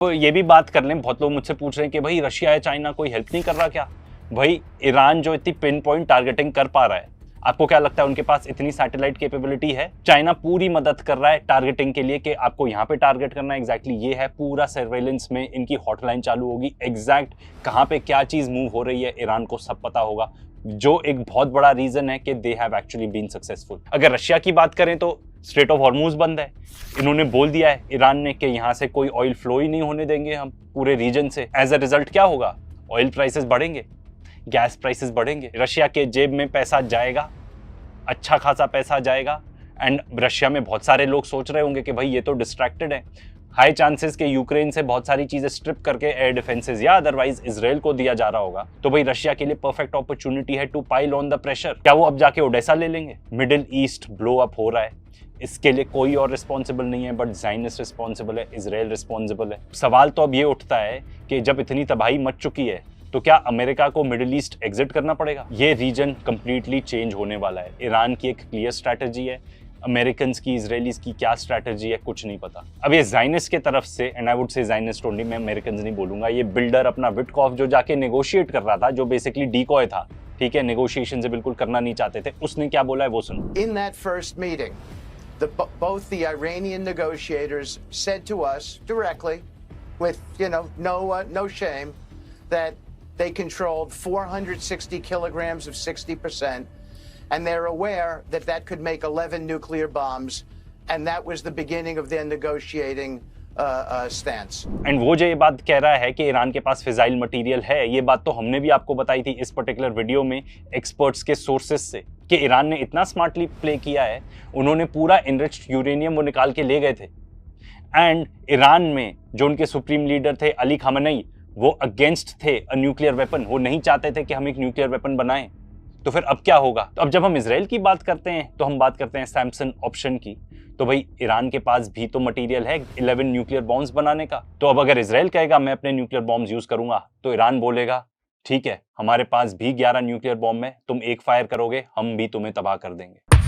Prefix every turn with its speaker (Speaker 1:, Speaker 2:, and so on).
Speaker 1: तो ये भी बात कर लें, बहुत लोग मुझसे पूछ रहे हैं कि भाई रशिया या चाइना कोई हेल्प नहीं कर रहा क्या? भाई ईरान जो इतनी पिन पॉइंट टारगेटिंग कर पा रहा है, आपको क्या लगता है उनके पास इतनी सैटेलाइट कैपेबिलिटी है? चाइना पूरी मदद कर रहा है टारगेटिंग के लिए कि आपको यहाँ पे टारगेट करना है, एग्जैक्टली ये है। पूरा सर्वेलेंस में इनकी हॉटलाइन चालू होगी, एग्जैक्ट कहाँ पे क्या चीज मूव हो रही है ईरान को सब पता होगा, जो एक बहुत बड़ा रीजन है कि they have actually been successful. अगर रशिया की बात करें तो स्ट्रेट ऑफ हॉर्मूज बंद है, इन्होंने बोल दिया है ईरान ने कि यहाँ से कोई ऑयल फ्लो ही नहीं होने देंगे हम पूरे रीजन से। एज अ रिजल्ट क्या होगा? ऑयल प्राइसेस बढ़ेंगे, गैस प्राइसेस बढ़ेंगे, रशिया के जेब में पैसा जाएगा, अच्छा खासा पैसा जाएगा। एंड रशिया में बहुत सारे लोग सोच रहे होंगे कि भाई ये तो डिस्ट्रैक्टेड है, हाई चांसेस के यूक्रेन से बहुत सारी चीजें स्ट्रिप करके एयर डिफेंसेस या अदरवाइज इजराइल को दिया जा रहा होगा, तो भाई रशिया के लिए परफेक्ट अपॉर्चुनिटी है to pile on the pressure. क्या वो अब जाके ओडेसा ले लेंगे? मिडिल ईस्ट ब्लो अप हो रहा है, इसके लिए कोई और रिस्पॉन्सिबल नहीं है बट ज़ायनिस्ट रिस्पॉन्सिबल है, इजराइल रिस्पॉन्सिबल है। सवाल तो अब ये उठता है कि जब इतनी तबाही मच चुकी है तो क्या अमेरिका को मिडिल ईस्ट एग्जिट करना पड़ेगा? ये रीजन कंप्लीटली चेंज होने वाला है। ईरान की एक क्लियर स्ट्रैटेजी है, अमेरिकन की, इजरायलीज की क्या स्ट्रैटेजी है कुछ नहीं पता। अब ये ज़ायनिस्ट के तरफ से, and I would say Zionist only, मैं अमेरिकन नहीं बोलूंगा, ये बिल्डर अपना विटकॉफ जो जाके नेगोशिएट कर रहा था, जो बेसिकली डीकॉय था, ठीक है, नेगोशिएशन से बिल्कुल करना नहीं चाहते थे, उसने क्या बोला है वो सुनो।
Speaker 2: In that first meeting, both the Iranian negotiators said to us directly, with no shame, that they controlled 460 kilograms of 60%, and they're aware that that could make 11 nuclear bombs, and that was the beginning of their negotiating stance.
Speaker 1: And वो जो ये बात कह रहा है कि Iran के पास fissile material है, ये बात तो हमने भी आपको बताई थी इस पर्टिकुलर वीडियो में एक्सपर्ट्स के सोर्सेस से, कि ईरान ने इतना स्मार्टली प्ले किया है, उन्होंने पूरा इनरिच्ड यूरेनियम वो निकाल के ले गए थे। एंड ईरान में जो उनके सुप्रीम लीडर थे अली खामेनेई, वो अगेंस्ट थे अ न्यूक्लियर वेपन, वो नहीं चाहते थे कि हम एक न्यूक्लियर वेपन बनाएं। तो फिर अब क्या होगा? तो अब जब हम इजराइल की बात करते हैं तो हम बात करते हैं सैमसन ऑप्शन की, तो भाई ईरान के पास भी तो मटेरियल है 11 न्यूक्लियर बॉम्ब्स बनाने का। तो अब अगर इजराइल कहेगा मैं अपने न्यूक्लियर बॉम्ब्स यूज करूंगा, तो ईरान बोलेगा ठीक है, हमारे पास भी 11 न्यूक्लियर बॉम्ब है, तुम एक फायर करोगे हम भी तुम्हें तबाह कर देंगे।